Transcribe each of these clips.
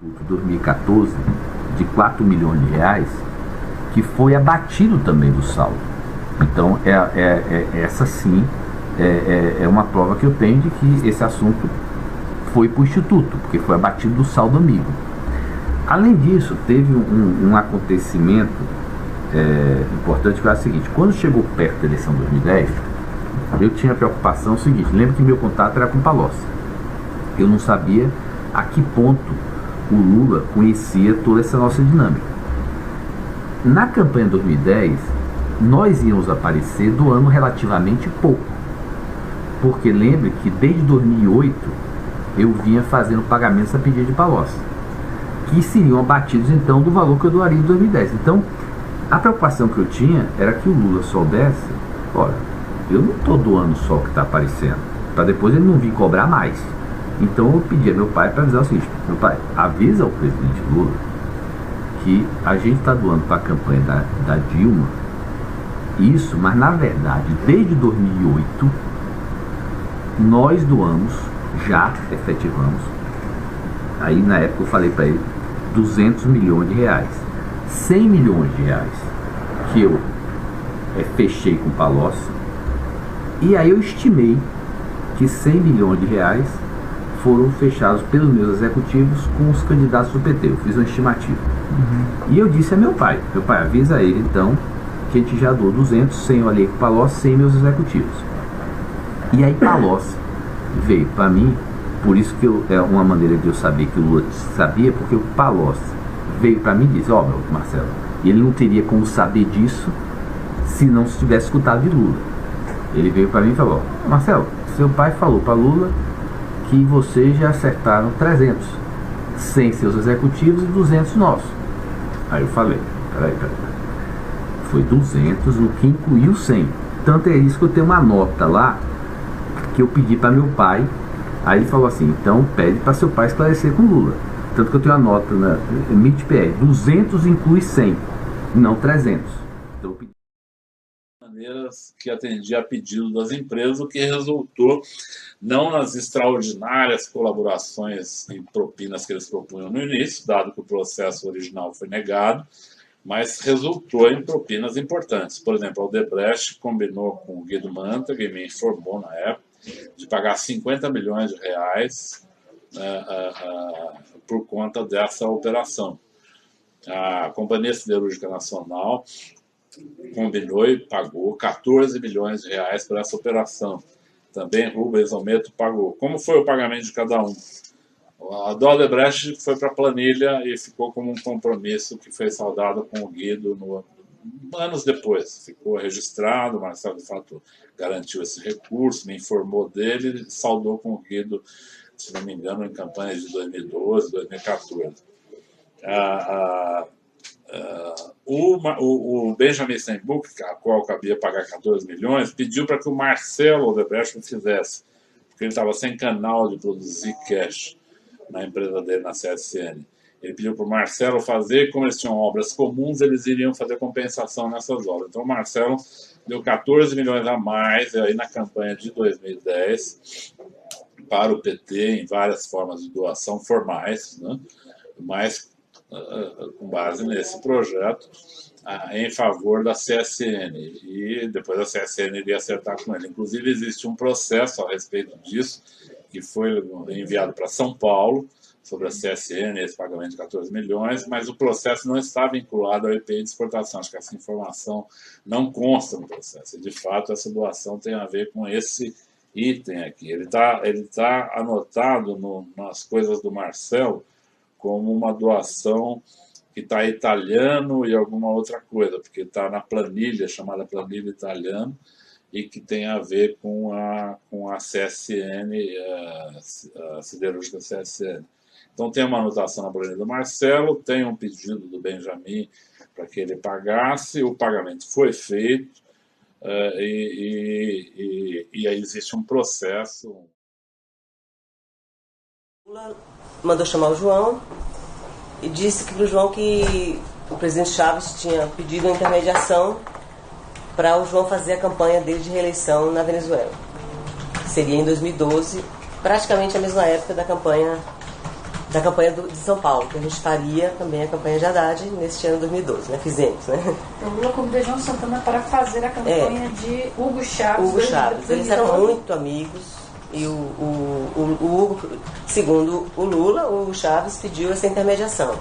2014 de 4 milhões de reais, que foi abatido também do saldo. Então, essa sim é uma prova que eu tenho de que esse assunto foi para o Instituto, porque foi abatido do saldo amigo. Além disso, teve um acontecimento importante, que é o seguinte: quando chegou perto da eleição de 2010, eu tinha a preocupação seguinte. Lembro que meu contato era com Palocci. Eu não sabia a que ponto o Lula conhecia toda essa nossa dinâmica. Na campanha de 2010, nós íamos aparecer doando relativamente pouco, porque lembre que desde 2008 eu vinha fazendo pagamentos a pedido de Palocci, que seriam abatidos então do valor que eu doaria em 2010. Então, a preocupação que eu tinha era que o Lula soubesse: olha, eu não estou doando só o que está aparecendo, para depois ele não vir cobrar mais. Então eu pedi a meu pai para avisar o seguinte: meu pai, avisa ao presidente Lula que a gente está doando para a campanha da Dilma isso, mas na verdade desde 2008 nós doamos, já efetivamos, aí na época eu falei para ele, 200 milhões de reais, 100 milhões de reais que eu fechei com o Palocci, e aí eu estimei que 100 milhões de reais foram fechados pelos meus executivos com os candidatos do PT. Eu fiz uma estimativa. E eu disse a meu pai: avisa ele então que a gente já doou 200, 100 eu alhei com o Palocci, 100 meus executivos. E aí Palocci veio para mim, por isso que é uma maneira de eu saber que o Lula sabia, porque o Palocci veio para mim e disse: ó, meu Marcelo, ele não teria como saber disso se não tivesse escutado de Lula. Ele veio para mim e falou: Marcelo, seu pai falou para Lula que vocês já acertaram 300, 100 seus executivos e 200 nossos. Aí eu falei: peraí. Foi 200, o que incluiu 100. Tanto é isso que eu tenho uma nota lá que eu pedi para meu pai. Aí ele falou assim: então pede para seu pai esclarecer com Lula. Tanto que eu tenho a nota na MIT-PR: 200 inclui 100, não 300. Então eu pedi maneiras que atendia a pedido das empresas, o que resultou não nas extraordinárias colaborações e propinas que eles propunham no início, dado que o processo original foi negado, mas resultou em propinas importantes. Por exemplo, a Odebrecht combinou com o Guido Mantega, e me informou na época, de pagar 50 milhões de reais por conta dessa operação. A Companhia Siderúrgica Nacional combinou e pagou 14 milhões de reais por essa operação. Também Rubens Ometo pagou. Como foi o pagamento de cada um? A do Odebrecht foi para a planilha e ficou como um compromisso que foi saldado com o Guido anos depois. Ficou registrado, o Marcelo de fato garantiu esse recurso, me informou dele e saldou com o Guido, se não me engano, em campanhas de 2012, 2014. O Benjamin Steinbuch, a qual cabia pagar 14 milhões, pediu para que o Marcelo Odebrecht fizesse, porque ele estava sem canal de produzir cash na empresa dele, na CSN. Ele pediu para o Marcelo fazer, como eles tinham obras comuns, eles iriam fazer compensação nessas obras. Então o Marcelo deu 14 milhões a mais aí na campanha de 2010 para o PT, em várias formas de doação formais, né? Mas com base nesse projeto, em favor da CSN, e depois a CSN iria acertar com ele. Inclusive, existe um processo a respeito disso, que foi enviado para São Paulo, sobre a CSN, esse pagamento de 14 milhões, mas o processo não está vinculado ao IPI de exportação. Acho que essa informação não consta no processo. E, de fato, essa doação tem a ver com esse item aqui. Ele tá anotado nas coisas do Marcelo como uma doação que está italiano e alguma outra coisa, porque está na planilha, chamada planilha italiana, e que tem a ver com a CSN, a siderúrgica CSN. Então tem uma anotação na planilha do Marcelo, tem um pedido do Benjamin para que ele pagasse, o pagamento foi feito, e aí existe um processo. Lula mandou chamar o João e disse que para o João que o presidente Chaves tinha pedido a intermediação para o João fazer a campanha dele de reeleição na Venezuela. Seria em 2012, praticamente a mesma época da campanha da campanha de São Paulo, que a gente faria também a campanha de Haddad neste ano de 2012, né? Fizemos, né? Então, Lula convidou João Santana para fazer a campanha de Hugo Chaves. Hugo Chaves, eles eram muito amigos e o Hugo, segundo o Lula, o Hugo Chaves pediu essa intermediação.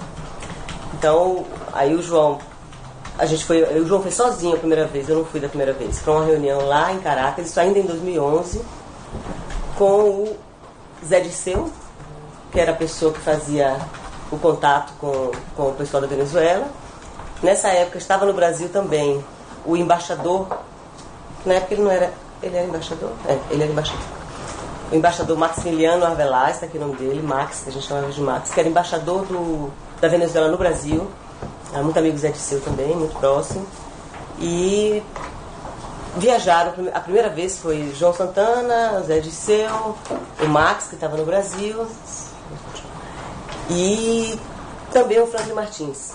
Então, aí o João foi sozinho a primeira vez, eu não fui da primeira vez, para uma reunião lá em Caracas, isso ainda em 2011, com o Zé Disseu, que era a pessoa que fazia o contato com o pessoal da Venezuela. Nessa época estava no Brasil também o embaixador, na época ele era embaixador? Ele era embaixador. O embaixador Maximiliano Arvelaz, está aqui o nome dele, Max, que a gente chamava de Max, que era embaixador da Venezuela no Brasil. Era muito amigo do Zé Disseu também, muito próximo. E viajaram, a primeira vez foi João Santana, o Zé Disseu, o Max, que estava no Brasil, e também o Franklin Martins,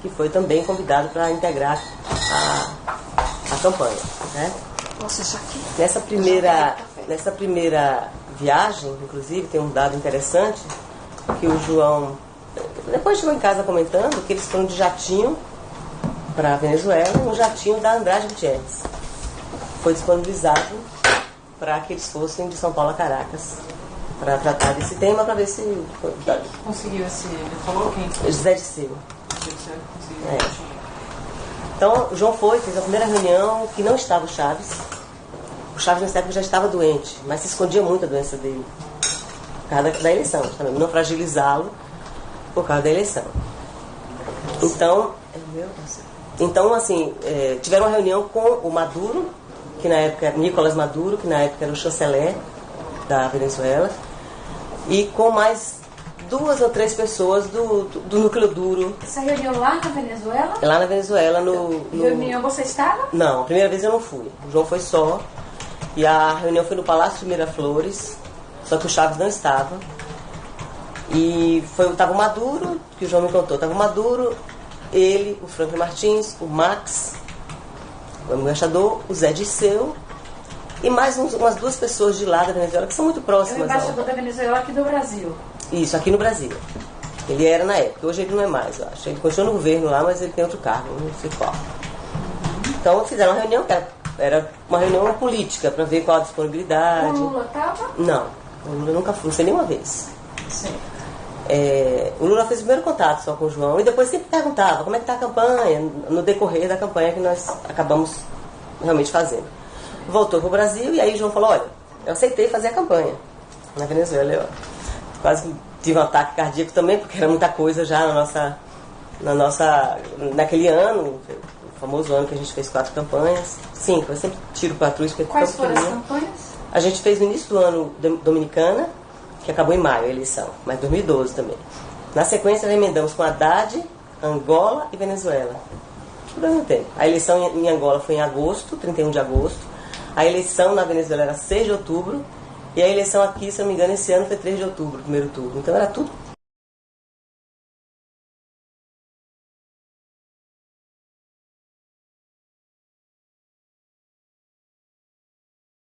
que foi também convidado para integrar a campanha, né? Nessa primeira viagem, inclusive, tem um dado interessante, que o João depois chegou em casa comentando que eles foram de jatinho para a Venezuela, um jatinho da Andrade Gutierrez. Foi disponibilizado para que eles fossem de São Paulo a Caracas para tratar desse tema, para ver se... Conseguiu esse... Ele falou quem? José Disseu. Então, o João fez a primeira reunião que não estava o Chaves. O Chaves nessa época já estava doente, mas se escondia muito a doença dele. Por causa da eleição, também, não fragilizá-lo por causa da eleição. Então assim, tiveram uma reunião com o Maduro, que na época era Nicolás Maduro, que na época era o chanceler da Venezuela, e com mais 2 ou 3 pessoas do núcleo duro. Essa reunião lá na Venezuela? Lá na Venezuela, Reunião você estava? Não, a primeira vez eu não fui. O João foi só. E a reunião foi no Palácio de Miraflores, só que o Chaves não estava. E estava o Maduro, que o João me contou, estava o Maduro, ele, o Franklin Martins, o Max, o embaixador, o Zé Disseu e mais umas 2 pessoas de lá da Venezuela que são muito próximas. É o embaixador da Venezuela aqui do Brasil. Isso, aqui no Brasil. Ele era na época, hoje ele não é mais, eu acho. Ele continua no governo lá, mas ele tem outro cargo, não sei qual. Então fizeram uma reunião, era uma reunião política, para ver qual a disponibilidade. O Lula estava? Não, o Lula nunca foi, não sei nenhuma vez. Sim. O Lula fez o primeiro contato só com o João e depois sempre perguntava como é que está a campanha, no decorrer da campanha que nós acabamos realmente fazendo. Voltou para o Brasil e aí o João falou, olha, eu aceitei fazer a campanha na Venezuela. Eu quase tive um ataque cardíaco também, porque era muita coisa já naquele ano, o famoso ano que a gente fez 4 campanhas, 5, eu sempre tiro para trás. Quais foram as campanhas? A gente fez no início do ano Dominicana, que acabou em maio a eleição, mas 2012 também. Na sequência, nós emendamos com Haddad, Angola e Venezuela. Tudo ao mesmo tempo. A eleição em Angola foi em agosto, 31 de agosto. A eleição na Venezuela era 6 de outubro. E a eleição aqui, se eu não me engano, esse ano foi 3 de outubro, primeiro turno. Então era tudo